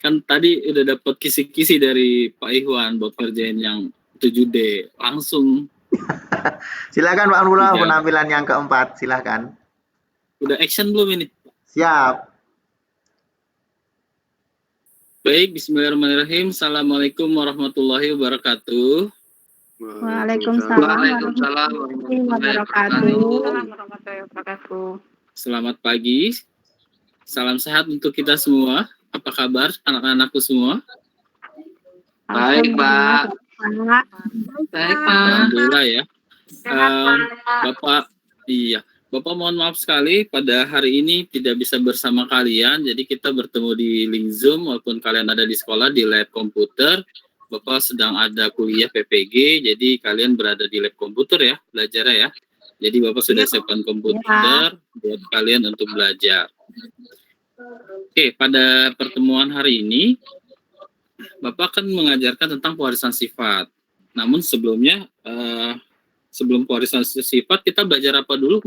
Kan tadi udah dapat kisi-kisi dari Pak Ikhwan buat kerjain yang 7D. Langsung Silakan Pak Abdullah, dijawab. penampilan yang keempat, silakan. Udah action belum ini? Siap. Baik, bismillahirrahmanirrahim. Assalamualaikum warahmatullahi wabarakatuh. Waalaikumsalam warahmatullahi wabarakatuh. Selamat pagi. Salam sehat untuk kita semua. Apa kabar anak-anakku semua? Baik, Pak. Baik, Pak. Alhamdulillah ya. Bapak mohon maaf sekali pada hari ini tidak bisa bersama kalian. Jadi kita bertemu di link Zoom walaupun kalian ada di sekolah di lab komputer. Bapak sedang ada kuliah PPG, jadi kalian berada di lab komputer ya, belajar ya. Jadi Bapak sudah siapkan komputer buat kalian untuk belajar. Oke, pada pertemuan hari ini Bapak akan mengajarkan tentang pewarisan sifat. Namun sebelumnya, sebelum pewarisan sifat, kita belajar apa dulu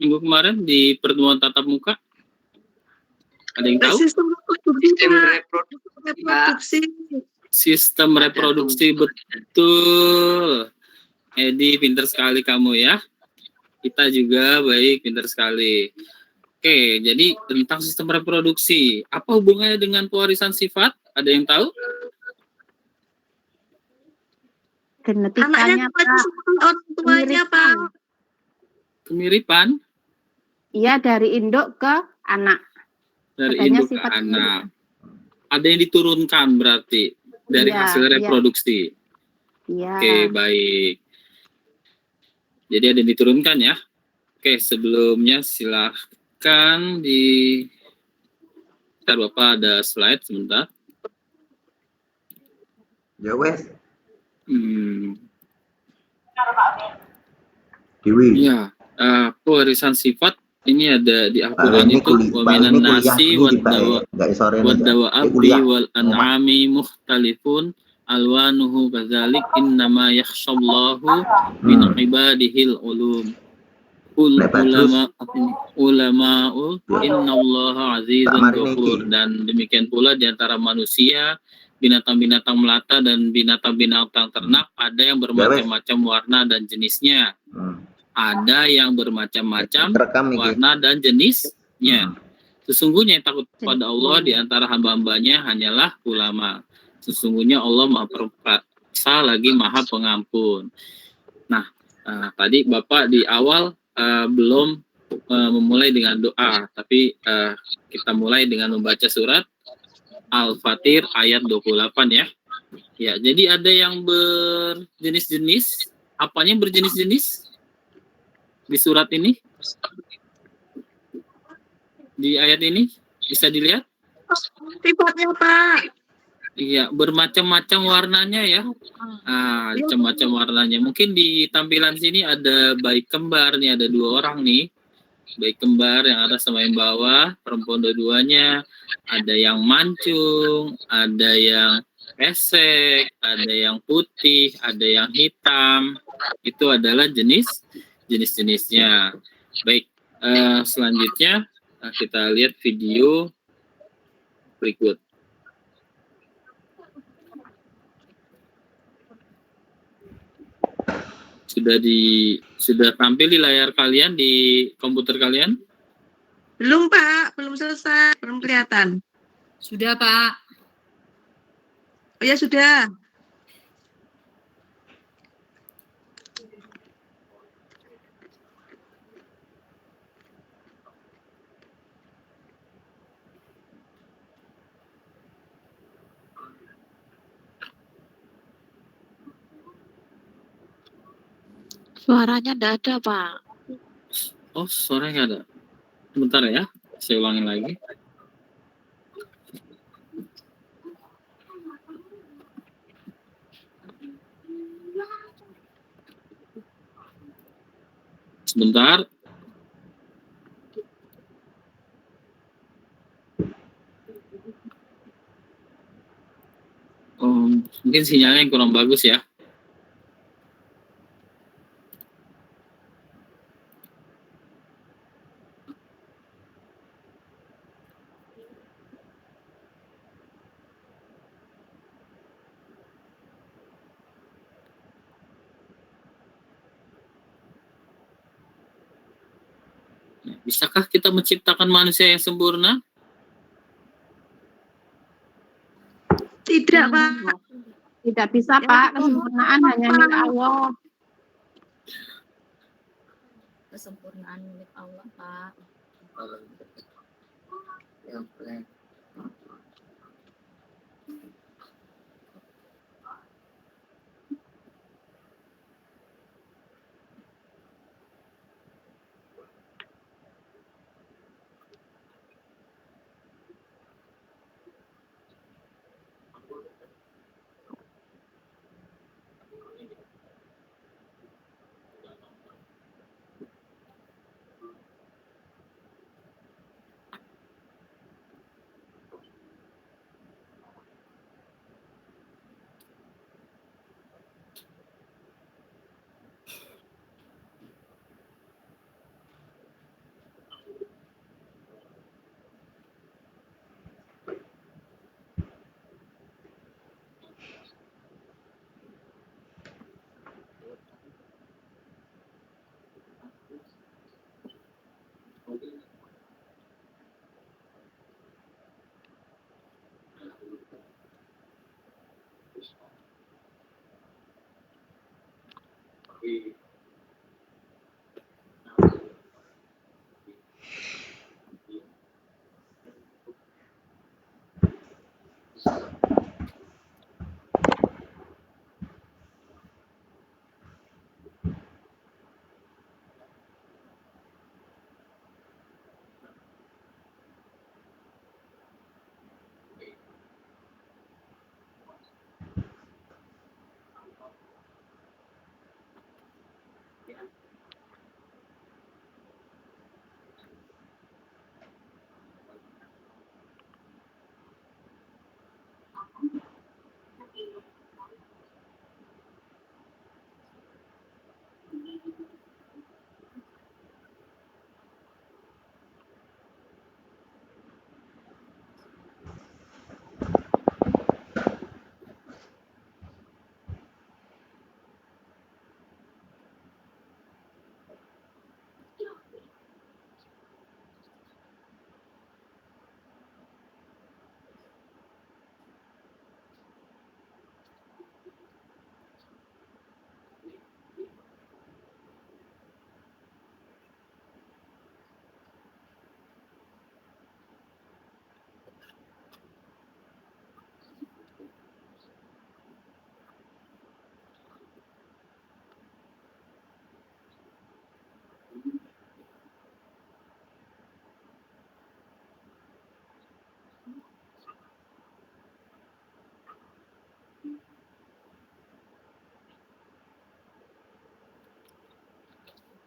minggu kemarin di pertemuan tatap muka? Ada yang tahu? Sistem reproduksi, betul. Edi, pintar sekali kamu ya. Kita juga baik, pintar sekali. Oke, jadi tentang sistem reproduksi. Apa hubungannya dengan pewarisan sifat? Ada yang tahu? Genetikanya, Pak. Orang tuanya, Pak. Kemiripan? Iya, dari induk ke anak. Dari Katanya induk ke anak. Ada yang diturunkan berarti dari hasil reproduksi. Iya. Oke, baik. Jadi ada yang diturunkan ya. Oke, sebelumnya silahkan Bentar, Bapak ada slide sebentar. Ya wes. Ya, pewarisan sifat ini ada di Al-Quran itu waminan nasi waddawa abdi wal an'ami mukhtalifun alwanuhu kadzalik innama yakhshallahu min ibadihil ulum ulama'u innallaha azizun ghafur. Dan demikian pula di antara manusia, binatang-binatang melata dan binatang-binatang ternak ada yang bermacam-macam warna dan jenisnya. Ada yang bermacam-macam warna dan jenisnya. Sesungguhnya yang takut pada Allah di antara hamba-hambanya hanyalah ulama. Sesungguhnya Allah Maha Perkasa lagi Maha Pengampun. Nah, tadi Bapak di awal belum memulai dengan doa, tapi kita mulai dengan membaca surat Al-Fatir ayat 28 ya. Ya, jadi ada yang berjenis-jenis. Apanya berjenis-jenis? Di surat ini, di ayat ini bisa dilihat Sifatnya, Pak. Iya, bermacam-macam warnanya ya. Macam-macam warnanya. Mungkin di tampilan sini ada bayi kembar nih, ada 2 orang nih, bayi kembar yang atas sama yang bawah, perempuan dua-duanya. Ada yang mancung, ada yang pesek, ada yang putih, ada yang hitam. Itu adalah jenis-jenisnya. Baik, selanjutnya kita lihat video berikut. Sudah tampil di layar kalian, di komputer kalian? Belum, Pak. Belum selesai. Belum kelihatan. Sudah, Pak. Oh ya, sudah. Suaranya enggak ada, Pak. Oh, suaranya ada. Sebentar ya, saya ulangin lagi. Sebentar. Mungkin sinyalnya yang kurang bagus ya. Bisakah kita menciptakan manusia yang sempurna? Tidak, Pak. Tidak bisa, Pak. Kesempurnaan hanya milik Allah. Kesempurnaan milik Allah, Pak.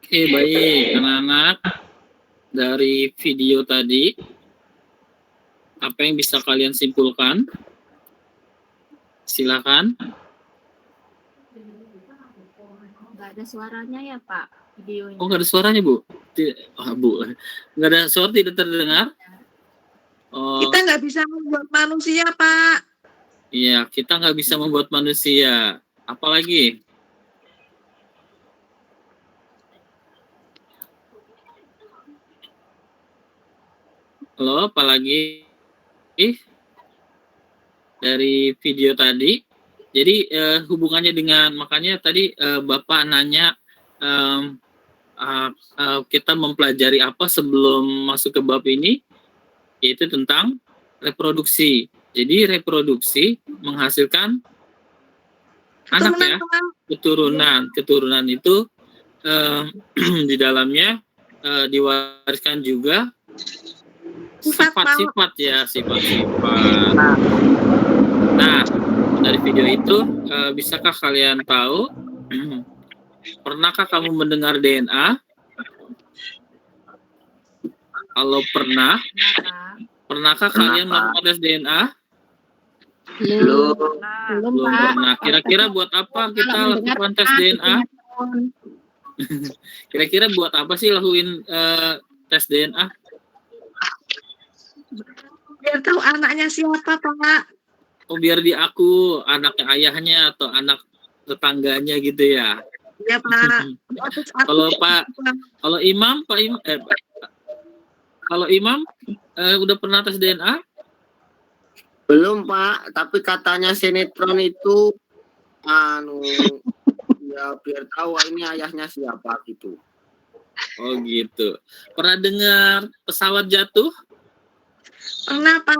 Oke, baik anak-anak, dari video tadi apa yang bisa kalian simpulkan? Silakan. Nggak ada suaranya ya, Pak, videonya. Oh, nggak ada suaranya, Bu? Bu, nggak ada suara, tidak terdengar? Oh, Kita nggak bisa membuat manusia, Pak. iya, kita nggak bisa membuat manusia. Apalagi? Halo, apalagi? Dari video tadi. Jadi hubungannya dengan, makanya tadi Bapak nanya kita mempelajari apa sebelum masuk ke bab ini, yaitu tentang reproduksi. Jadi reproduksi menghasilkan anak ya, keturunan. Keturunan itu di dalamnya diwariskan juga sifat-sifat ya, sifat-sifat. Nah, dari video itu bisakah kalian tahu pernahkah kamu mendengar DNA? Kalau pernah, pernahkah kalian melakukan tes DNA? Belum, Belum Pak. pernah. Kira-kira buat apa kita lakukan tes DNA? Kira-kira buat apa sih lakuin tes DNA? Biar tahu anaknya siapa, Pak. Oh, biar diaku anaknya ayahnya atau anak tetangganya gitu ya. Ya, Pak. Kalau Pak, kalau Imam, Kalau Imam, udah pernah tes DNA? Belum Pak, tapi katanya sinetron itu ya biar tahu ini ayahnya siapa gitu. Oh gitu. Pernah dengar pesawat jatuh? Pernah, Pak.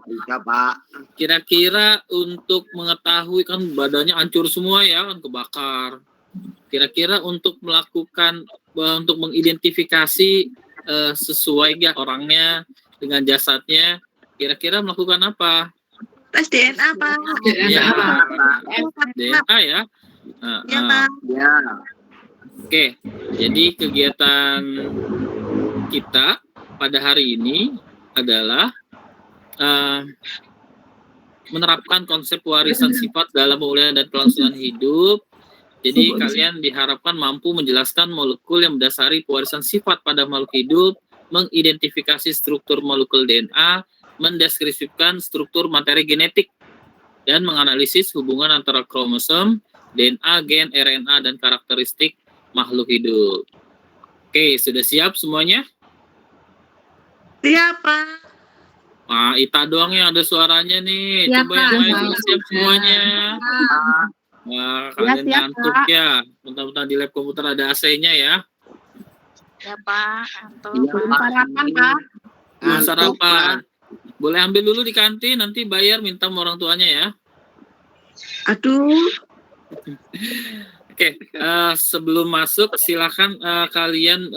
Bisa Pak. Kira-kira untuk mengetahui, kan badannya hancur semua ya, kan kebakar. Kira-kira untuk melakukan, untuk mengidentifikasi sesuai gak orangnya dengan jasadnya, kira-kira melakukan apa? Tes DNA, Pak. Ya, DNA ya. Iya, Pak. Ya. Oke, jadi kegiatan kita pada hari ini adalah menerapkan konsep warisan sifat dalam pemulihan dan kelangsungan hidup. Jadi kalian diharapkan mampu menjelaskan molekul yang mendasari pewarisan sifat pada makhluk hidup, mengidentifikasi struktur molekul DNA, mendeskripsikan struktur materi genetik, dan menganalisis hubungan antara kromosom, DNA, gen, RNA, dan karakteristik makhluk hidup. Oke, sudah siap semuanya? Siap, Pak. Nah, Ita doang yang ada suaranya nih. Siap, Coba yang Pak. lain sudah siap semuanya. Wah, kalian siap, ngantuk Pak. ya. Bentar-bentar di lab komputer ada AC-nya ya. Ya Pak, Anto. Belum sarapan, Pak. Belum sarapan. Boleh ambil dulu di kantin, nanti bayar minta sama orang tuanya ya. Aduh. Oke, sebelum masuk silakan kalian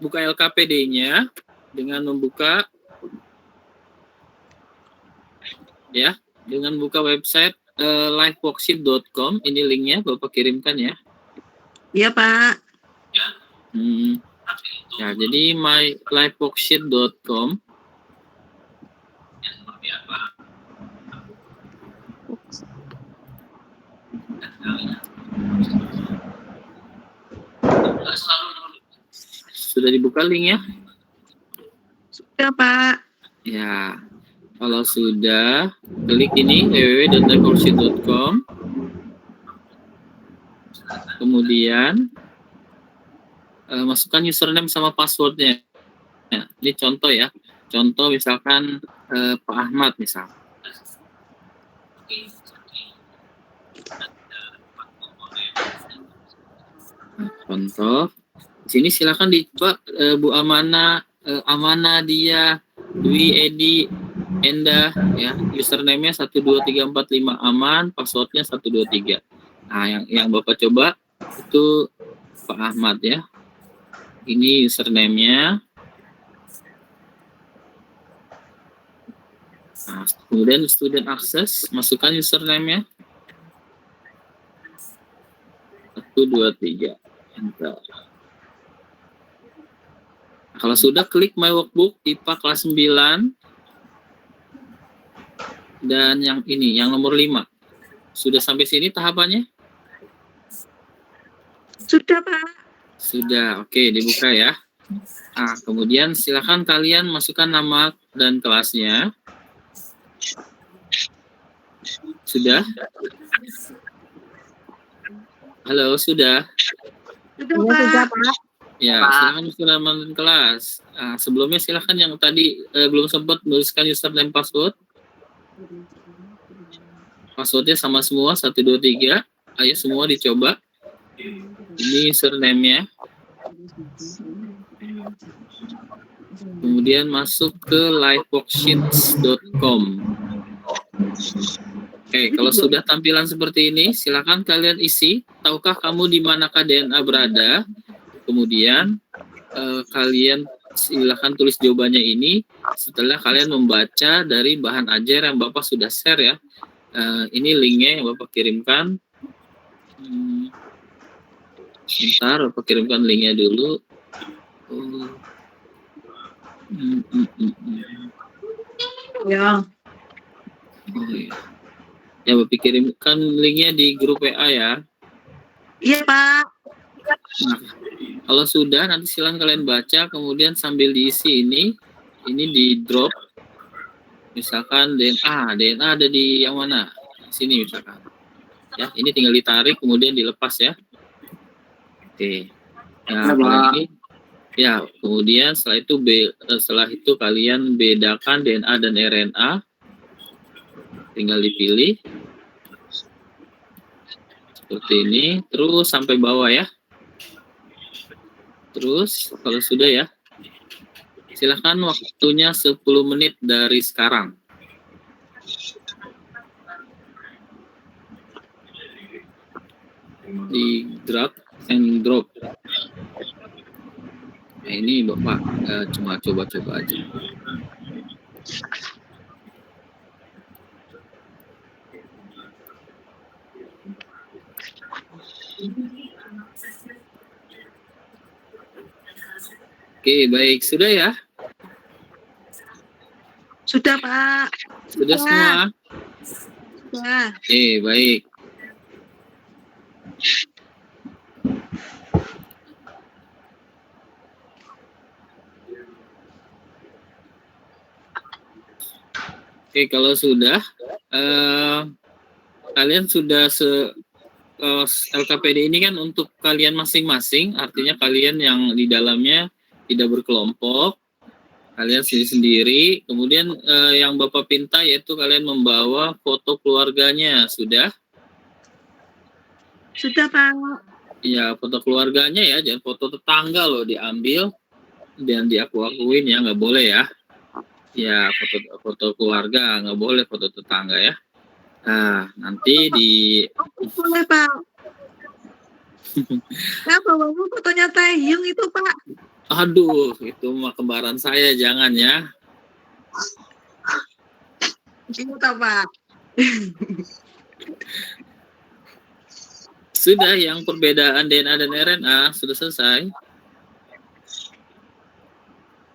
buka LKPD-nya dengan membuka ya, dengan buka website liveworksheet.com. Ini linknya Bapak kirimkan ya. Iya, Pak. Ya, jadi liveworksheet.com. Sudah dibuka linknya? Sudah, Pak. Ya, kalau sudah, klik ini www.liveworksheet.com. Kemudian masukkan username sama passwordnya. Ya, ini contoh ya. Contoh misalkan Pak Ahmad misal. Contoh. Di sini silakan dicoba Bu Amana, Amana dia, Dwi, Edi, Enda ya. Username-nya 12345 aman, passwordnya 123. Nah, yang Bapak coba itu Pak Ahmad ya. Ini username-nya. Nah, kemudian student access, masukkan username-nya. 123. Enter. Kalau sudah, klik My Workbook IPA kelas 9. Dan yang ini, yang nomor 5. Sudah sampai sini tahapannya? Sudah, Pak. Sudah, oke, dibuka ya. Nah, kemudian silakan kalian masukkan nama dan kelasnya. Sudah? Halo, sudah? Sudah, Iya, Pak. sudah, Pak. Ya, silakan masuk nama dan kelas. Nah, sebelumnya silakan yang tadi belum sempat menuliskan username password. Passwordnya sama semua, 123. Ayo semua dicoba. Ini username-nya. Kemudian masuk ke liveworksheets.com. Oke, kalau sudah tampilan seperti ini, silakan kalian isi. Tahukah kamu di manakah DNA berada? Kemudian kalian silakan tulis jawabannya ini setelah kalian membaca dari bahan ajar yang Bapak sudah share ya. Ini linknya yang Bapak kirimkan. Bentar, Bapak kirimkan linknya dulu. Ya. Oh, iya. Ya, Bapak kirimkan linknya di grup WA ya. Iya, Pak. Nah, kalau sudah, nanti silakan kalian baca, kemudian sambil diisi ini di drop. Misalkan DNA ada di yang mana? Sini misalkan. Ya, ini tinggal ditarik, kemudian dilepas ya. Oke. Nah, apalagi Ya, kemudian setelah itu kalian bedakan DNA dan RNA. Tinggal dipilih. Seperti ini. Terus sampai bawah ya. Terus kalau sudah ya, silahkan waktunya 10 menit dari sekarang. Di drag and drop. Nah, ini Bapak cuma coba-coba aja. Oke, baik. Sudah ya? Sudah, Pak. Sudah semua? Sudah. Oke, baik. Oke, kalau sudah, kalian sudah LKPD ini kan untuk kalian masing-masing, artinya kalian yang di dalamnya tidak berkelompok, kalian sendiri-sendiri. Kemudian yang Bapak pinta yaitu kalian membawa foto keluarganya, sudah? Sudah, Pak. Ya, foto keluarganya ya, jangan foto tetangga loh diambil dan diaku-akuin ya, nggak boleh ya. Ya, foto keluarga, nggak boleh foto tetangga ya. Nah, nanti di... Boleh, Pak. Nah, bawamu fotonya Taehyung itu, Pak. Aduh, itu mah kembaran saya, jangan ya. Itu, Pak. Sudah, yang perbedaan DNA dan RNA sudah selesai.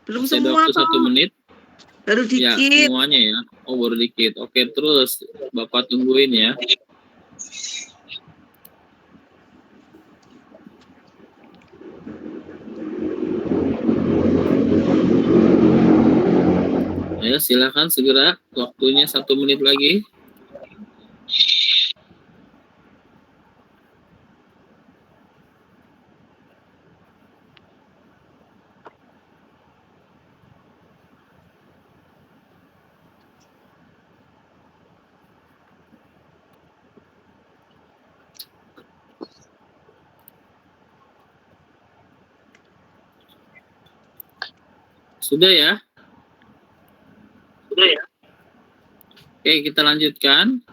Belum Masih ada semua, waktu 1 menit. Baru Ya, dikit. semuanya ya. Oh, baru dikit. Oke, terus Bapak tungguin ya. Ayo, silakan segera. Waktunya 1 menit lagi. Sudah ya? Sudah ya? Oke, kita lanjutkan.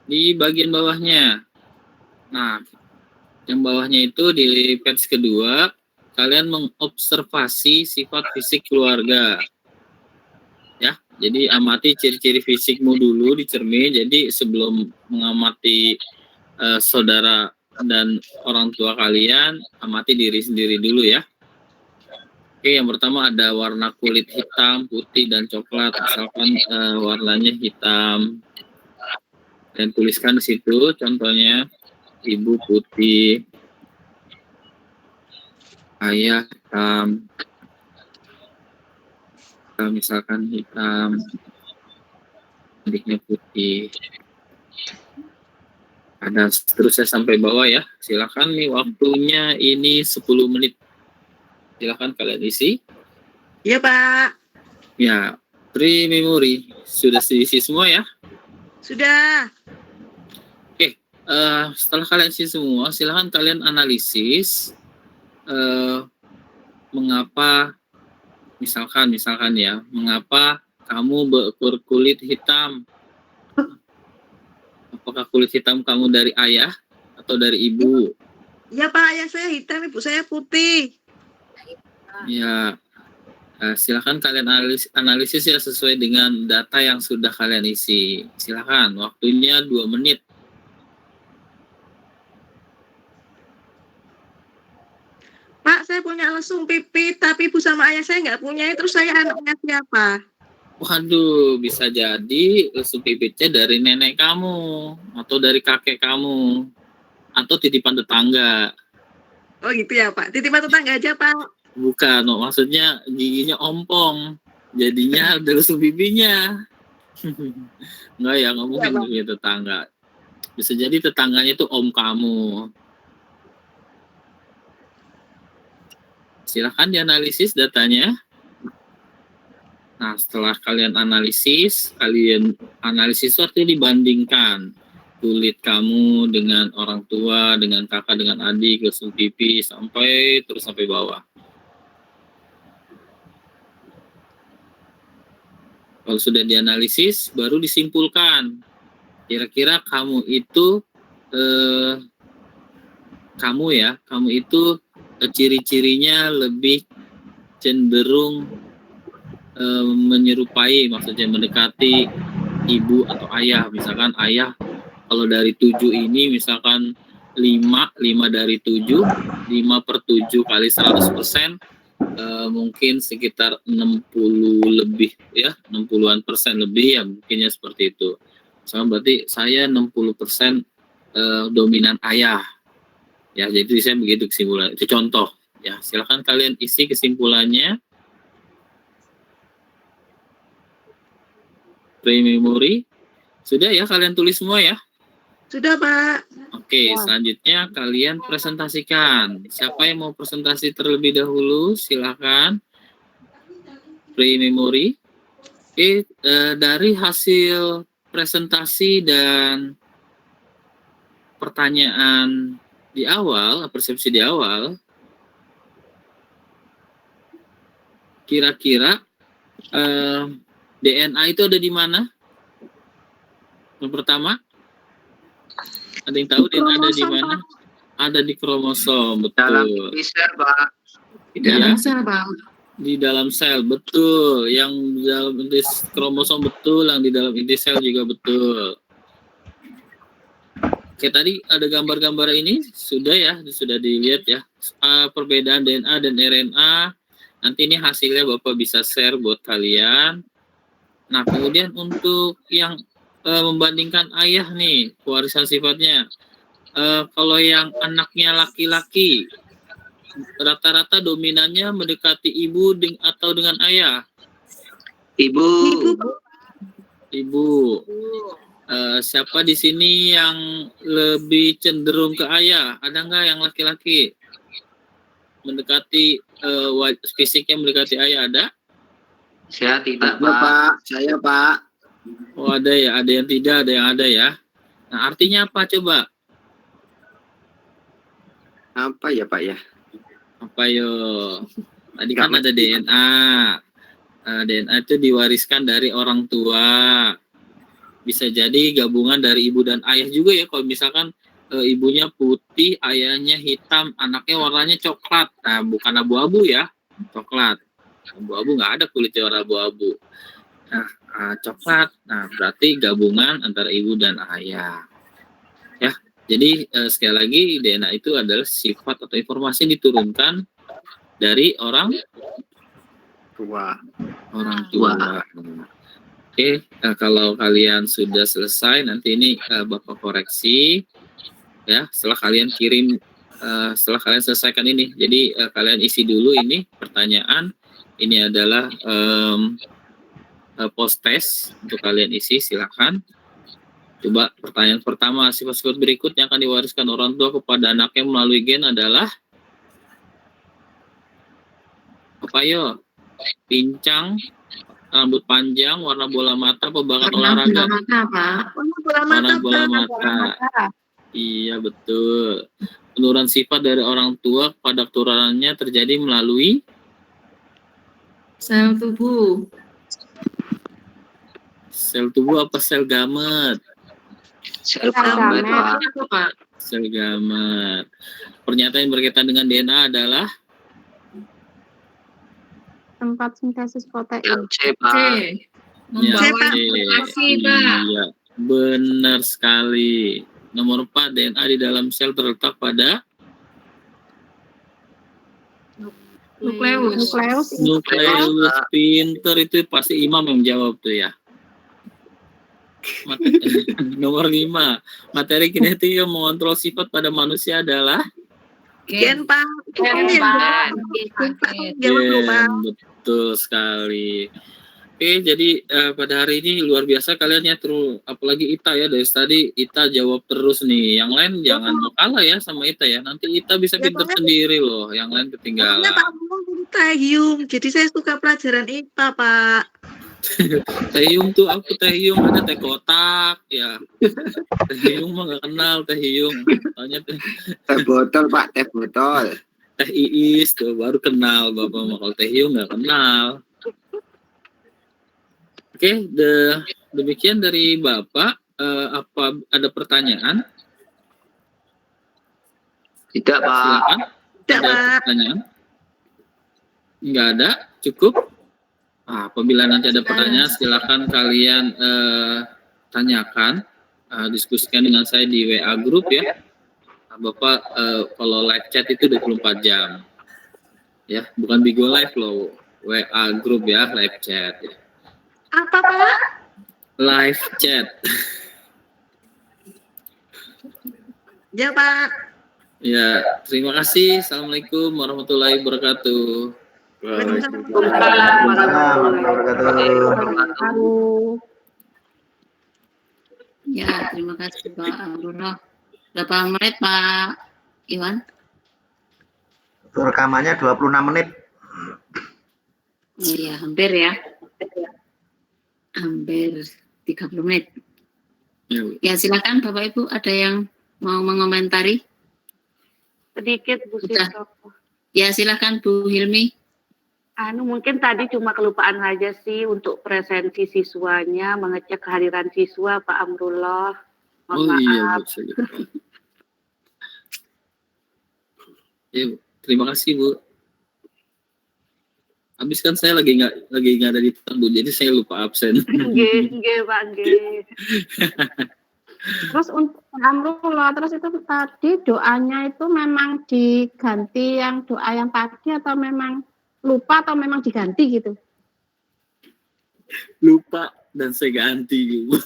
Di bagian bawahnya. Nah, yang bawahnya itu di page kedua, kalian mengobservasi sifat fisik keluarga. Ya, jadi amati ciri-ciri fisikmu dulu di cermin. Jadi sebelum mengamati saudara dan orang tua kalian, amati diri sendiri dulu ya. Oke, yang pertama ada warna kulit hitam, putih, dan coklat. Misalkan warnanya hitam. Dan tuliskan di situ, contohnya ibu putih, ayah hitam, misalkan hitam, adiknya putih. Ada seterusnya sampai bawah ya. Silakan nih waktunya ini 10 menit. Silakan kalian isi. Iya, Pak. Ya, pre-memory sudah diisi semua ya. Sudah. Oke, setelah kalian isi semua, silakan kalian analisis mengapa misalkan ya, mengapa kamu berkulit hitam? Apakah kulit hitam kamu dari ayah atau dari ibu? Iya, Pak. Ayah saya hitam, ibu saya putih. Ya, silakan kalian analisis ya sesuai dengan data yang sudah kalian isi. Silakan, waktunya 2 menit. Pak, saya punya lesung pipi, tapi ibu sama ayah saya nggak punya. Terus saya anaknya siapa? Waduh, bisa jadi lesung pipitnya dari nenek kamu atau dari kakek kamu atau titipan tetangga. Oh gitu ya, Pak. Titipan tetangga aja, Pak. Bukan, maksudnya giginya ompong, jadinya ada lesung pipinya. Enggak ya, nggak mungkin gigi tetangga. Bisa jadi tetangganya itu om kamu. Silahkan dianalisis datanya. Nah, setelah kalian analisis itu artinya dibandingkan kulit kamu dengan orang tua, dengan kakak, dengan adik, lesung pipi, sampai bawah. Kalau sudah dianalisis, baru disimpulkan. Kira-kira kamu itu ciri-cirinya lebih cenderung menyerupai, maksudnya mendekati ibu atau ayah. Misalkan ayah, kalau dari 7 ini misalkan 5 dari 7, 5/7 kali 100%, mungkin sekitar 60 lebih ya, 60-an% lebih ya, mungkinnya seperti itu. Sama berarti saya 60% dominan ayah. Ya, jadi saya begitu kesimpulan. Itu contoh. Ya, silakan kalian isi kesimpulannya. Pre-memory. Sudah ya, kalian tulis semua ya? Sudah, Pak. Oke, selanjutnya kalian presentasikan. Siapa yang mau presentasi terlebih dahulu? Silakan. Pre-memory. Oke, dari hasil presentasi dan pertanyaan di awal, persepsi di awal, kira-kira DNA itu ada di mana? Yang pertama, ada yang tahu DNA ada di mana? Ada di kromosom, Dalam betul. sel, Pak. Di dalam Ya. sel, Pak. Di dalam sel, betul. Yang di dalam inti kromosom betul, yang di dalam inti sel juga betul. Oke, tadi ada gambar-gambar ini sudah dilihat ya. Perbedaan DNA dan RNA. Nanti ini hasilnya Bapak bisa share buat kalian. Nah, kemudian untuk yang membandingkan ayah nih, pewarisan sifatnya. Kalau yang anaknya laki-laki, rata-rata dominannya mendekati ibu atau dengan ayah? Ibu. Ibu. Siapa di sini yang lebih cenderung ke ayah? Ada nggak yang laki-laki mendekati fisiknya mendekati ayah? Ada? Saya tidak, Pak. Saya, Pak. Oh, ada ya. Ada yang tidak, ada yang ada ya. Nah, artinya apa coba? Apa ya, Pak ya? Apa yo? Tadi kan ada DNA. DNA itu diwariskan dari orang tua. Bisa jadi gabungan dari ibu dan ayah juga ya. Kalau misalkan ibunya putih, ayahnya hitam, anaknya warnanya coklat. Nah, bukan abu-abu ya, coklat. Abu-abu nggak ada kulitnya warna abu-abu. Nah, coklat. Nah, berarti gabungan antara ibu dan ayah. Ya, jadi sekali lagi DNA itu adalah sifat atau informasi yang diturunkan dari orang tua. Oke, kalau kalian sudah selesai, nanti ini Bapak koreksi ya. Setelah kalian kirim, setelah kalian selesaikan ini, jadi kalian isi dulu ini pertanyaan. Ini adalah post test untuk kalian isi, silakan. Coba pertanyaan pertama, sifat-sifat berikut yang akan diwariskan orang tua kepada anaknya melalui gen adalah apa yo? Pincang, rambut panjang, warna bola mata, pembakat olahraga. Warna bola mata. Iya, betul. Penurunan sifat dari orang tua pada keturunannya terjadi melalui Sel tubuh. sel tubuh apa sel gamet? Sel gamet. Pak. Sel gamet. Pernyataan yang berkaitan dengan DNA adalah tempat sintesis protein. C, Pak. ya, Makasih, Pak. iya, benar sekali. Nomor 4, DNA di dalam sel terletak pada Nukleus. nukleus. Pinter, itu pasti Imam yang jawab tuh ya. Nomor 5, materi kinetik yang mengontrol sifat pada manusia adalah Gen, Pak. gen, betul sekali. Oke, jadi pada hari ini luar biasa kalian ya, terus apalagi Ita ya, dari tadi Ita jawab terus nih. Yang lain jangan mau kalah ya sama Ita ya. Nanti Ita bisa Ya, pinter soalnya- sendiri loh, yang lain Soalnya ketinggalan. Pak Amrul itu Taehyung, jadi saya suka pelajaran IPA, Pak. Taehyung tuh aku Taehyung ada teh kotak ya. Taehyung mah gak kenal Taehyung. Tanya Teh botol, Pak, teh botol. Teh Iis tuh baru kenal Bapak mah, kalau Taehyung gak kenal. Oke, demikian dari Bapak. Apa ada pertanyaan? Tidak, Pak. Silakan. Tidak, Ada Pak. pertanyaan? Enggak ada? Cukup? Apabila nanti ada pertanyaan, silakan kalian tanyakan, diskusikan dengan saya di WA Group ya. Bapak kalau live chat itu 24 jam. Ya, bukan Bigo Live loh. WA Group ya, live chat. Ya. Apa, Pak? Live chat. Ya, Pak. Ya, terima kasih. Assalamualaikum warahmatullahi wabarakatuh. Waalaikumsalam warahmatullahi wabarakatuh. Ya, terima kasih Pak Abdullah. Berapa menit Pak Iwan? Untuk rekamannya 26 menit. Iya, hampir ya. Hampir 30 menit. Ya, Ya, silakan Bapak Ibu, ada yang mau mengomentari? Sedikit Bu Udah. Sito. Ya, silakan Bu Hilmi. Mungkin tadi cuma kelupaan aja sih untuk presensi siswanya, mengecek kehadiran siswa Pak Amrullah. Mohon oh iya, maaf. Bu, saya lupa. Ya, Bu. Terima kasih Bu. Habis kan saya lagi nggak ada di tempat Bu, jadi saya lupa absen. Nggih, Pak, nggih. Terus untuk Amrullah, terus itu tadi doanya itu memang diganti yang doa yang tadi atau memang lupa atau memang diganti gitu? Lupa dan saya ganti Bu.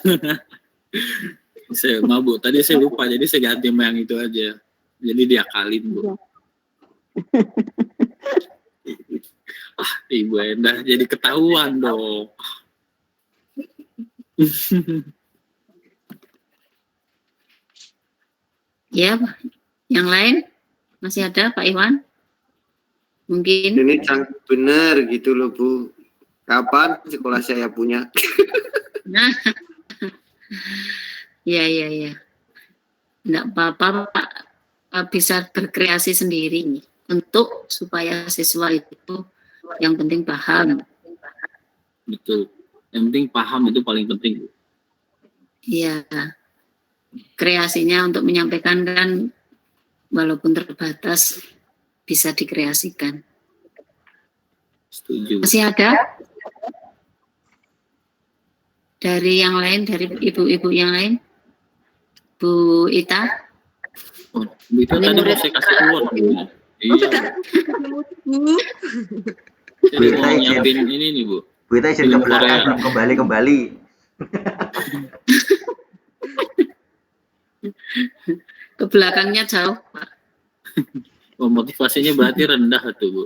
Saya mabuk tadi, saya lupa jadi saya ganti sama yang itu aja. Jadi diakalin Bu. Ibu Endah jadi ketahuan dong. Ya, Pak. Yang lain masih ada Pak Iwan? Mungkin. Ini canggih bener gitu loh, Bu. Kapan sekolah saya punya? Nah, ya. Enggak apa-apa Pak, bisa berkreasi sendiri untuk supaya siswa itu yang penting paham. Betul. Yang penting paham itu paling penting Bu. Iya. Kreasinya untuk menyampaikan kan walaupun terbatas bisa dikreasikan. Setuju. Masih ada? Dari yang lain, dari ibu-ibu yang lain? Bu Ita? Oh, Bu itu tadi mau saya kasih keluar Bu. Iya. Bu. Jadi mau nyiapin ini nih Bu. Bu Ita izin ke belakang, belum kembali. Ke belakangnya jauh, Pak. Oh, motivasinya berarti rendah tuh Bu.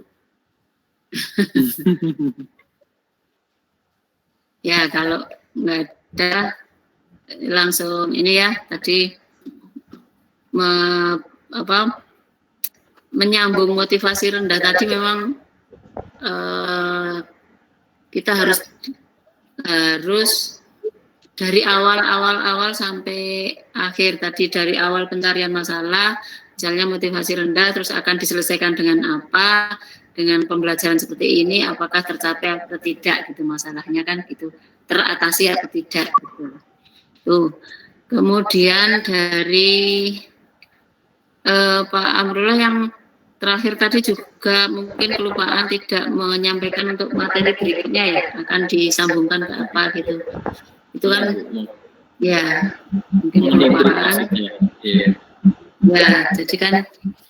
Ya, kalau nggak ada langsung ini ya tadi menyambung motivasi rendah tadi memang kita harus dari awal sampai akhir tadi, dari awal pencarian masalah misalnya motivasi rendah terus akan diselesaikan dengan apa, dengan pembelajaran seperti ini apakah tercapai atau tidak gitu, masalahnya kan gitu, teratasi atau tidak gitu. Tuh. Kemudian dari Pak Amrullah yang terakhir tadi juga mungkin kelupaan tidak menyampaikan untuk materi berikutnya ya, akan disambungkan ke apa gitu. Itu kan ya mungkin kelupaan. Ya, jadi kan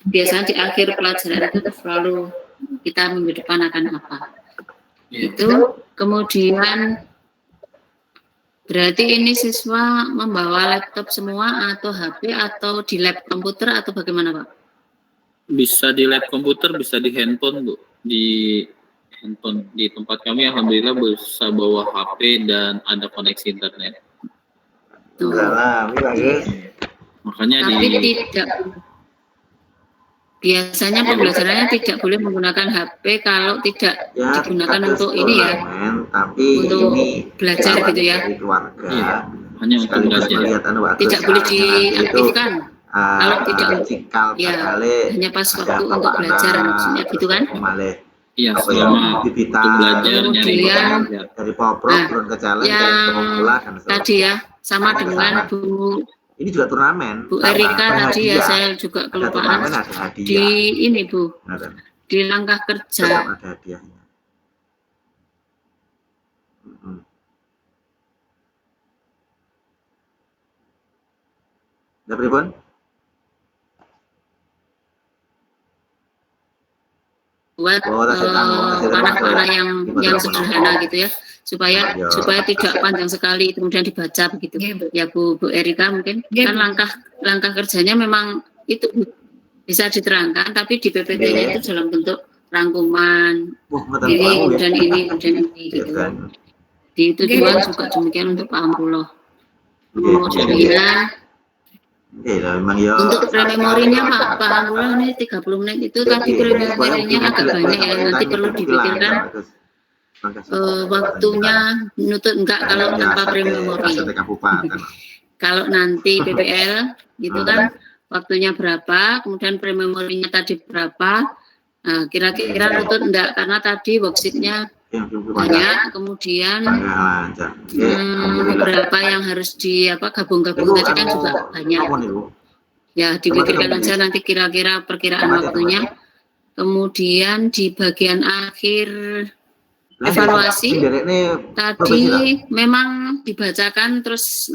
biasanya di akhir pelajaran itu selalu kita minggu depan akan apa. Itu kemudian berarti ini siswa membawa laptop semua atau HP atau di lab komputer atau bagaimana Pak? Bisa di lab komputer, bisa di handphone Bu. Di handphone. Di tempat kami alhamdulillah bisa bawa HP dan ada koneksi internet. Tuh. Salam, ini bagus. Makanya Tapi tidak, biasanya pembelajarannya tidak boleh menggunakan HP kalau tidak Ya, digunakan ada untuk ini ya, turnamen, tapi untuk ini belajar kawan gitu ya. dari keluarga. Iya, hanya untuk Sekaligus belajar. melihat bagus. Tidak boleh Itu diaktifkan kalau tidak cikal ya, bakale hanya pas ada waktu untuk bapak belajar anak, maksudnya gitu kan. malih Iya, apa ya, selama aktivitas untuk belajar nyari Kemudian, informasi. dari poprok Nah, turun ke jalan ke yang pengumpulan dan seterusnya. tadi ya sama Sampai ke dengan sana. Bu Ini juga turnamen. Erika Ada tadi ya, hadiah. saya juga Ada kelupaan turnamen, ada di hadiah. ini Bu, Ada. di langkah Tetap kerja. ada hadiahnya. Ada pripun? Buat panah-panah yang sederhana gitu ya, supaya tidak panjang sekali kemudian dibaca begitu ya Bu Erika. Mungkin kan langkah kerjanya memang itu bisa diterangkan, tapi di PPT-nya itu dalam bentuk rangkuman ini dan ini gitu. Di tujuan juga demikian untuk Pak Amrullah. Kemudian memang ya. untuk prememorinya Pak Amrullah ini 30 menit itu tadi prememorinya agak banyak ya, nanti perlu dipikirkan waktunya nutut enggak kalau tanpa prememori. Kalau nanti PPL gitu kan waktunya berapa, kemudian prememorinya tadi berapa, kira-kira nutut enggak, karena tadi worksheet-nya banyak, kemudian beberapa yang harus di gabung-gabung tadi kan juga banyak ya, dipikirkan aja nanti kira-kira perkiraan waktunya. Kemudian di bagian akhir evaluasi tadi memang dibacakan terus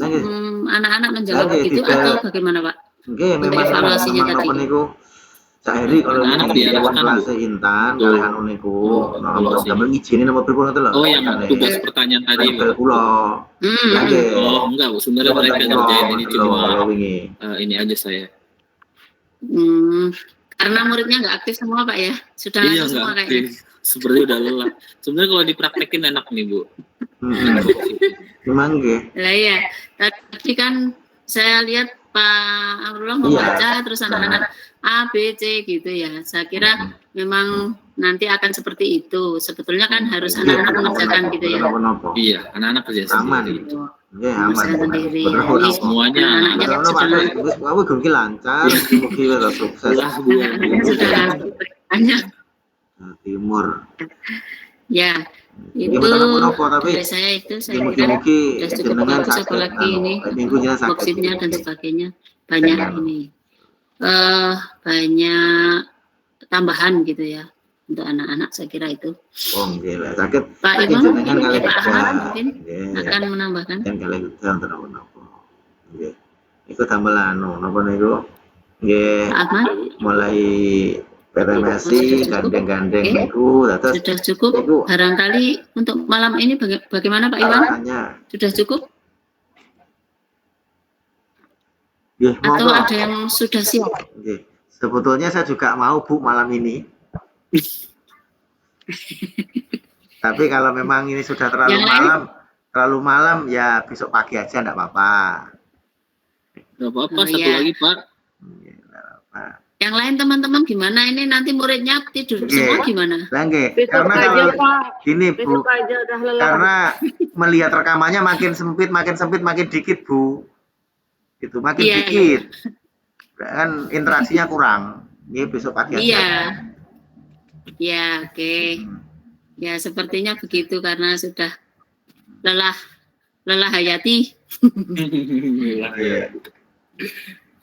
anak-anak menjawab begitu atau bagaimana Pak untuk evaluasinya tadi? Sehari kalau anak diarahkan kelas Intan kali anu niku gambar ngijinin apa pripun ngoten lho. Oh, yang tugas pertanyaan tadi Bu. Oh, enggak Bu, sebenarnya mereka ngerjain ini cuma ini aja saya. Karena muridnya nggak aktif semua Pak ya, sudah iya, semua kayaknya. Seperti udah lelah. Sebenarnya kalau dipraktekin enak nih Bu. Memang nggih. Lah ya, tadi kan saya lihat Pak Amrullah membaca terus anak-anak A, B, C gitu ya. Saya kira memang nanti akan seperti itu. Sebetulnya kan harus anak-anak mengerjakan gitu ya. Iya, anak-anak kerja sendiri. Iya, aman. Sendiri. Jadi semuanya anak-anaknya sudah wis wae gue lancar, mugi wis sukses. Sudah banyak. Timur. Ya, itu dari saya itu saya kira sudah cukup bagus, apalagi ini worksheet-nya dan sebagainya banyak ini banyak tambahan gitu ya untuk anak-anak, saya kira itu. Oh nggih, sakit. Pak Imam mungkin Pak Ahmad mungkin akan menambahkan. Yang kalian napa. Nggih. Iku tambah anu napa niku? Nggih. Pak Ahmad Mulai PRMSI gandeng-gandeng niku sudah cukup. Barangkali untuk malam ini bagaimana Pak Iwan? Sudah cukup? Atau ada yang sudah siap? Sebetulnya saya juga mau Bu malam ini. Tapi kalau memang ini sudah terlalu malam ya besok pagi aja enggak apa-apa. Enggak apa-apa, satu lagi Pak. Yang lain teman-teman gimana ini, nanti muridnya tidur semua gimana? Karena kalau gini Bu, karena melihat rekamannya makin sempit makin dikit Bu. Itu makin dikit. Kan interaksinya kurang. Ini besok pagi aja. Iya, oke. Ya sepertinya begitu karena sudah lelah hayati.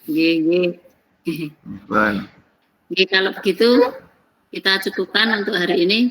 Nggih. Jadi kalau begitu kita cukupkan untuk hari ini.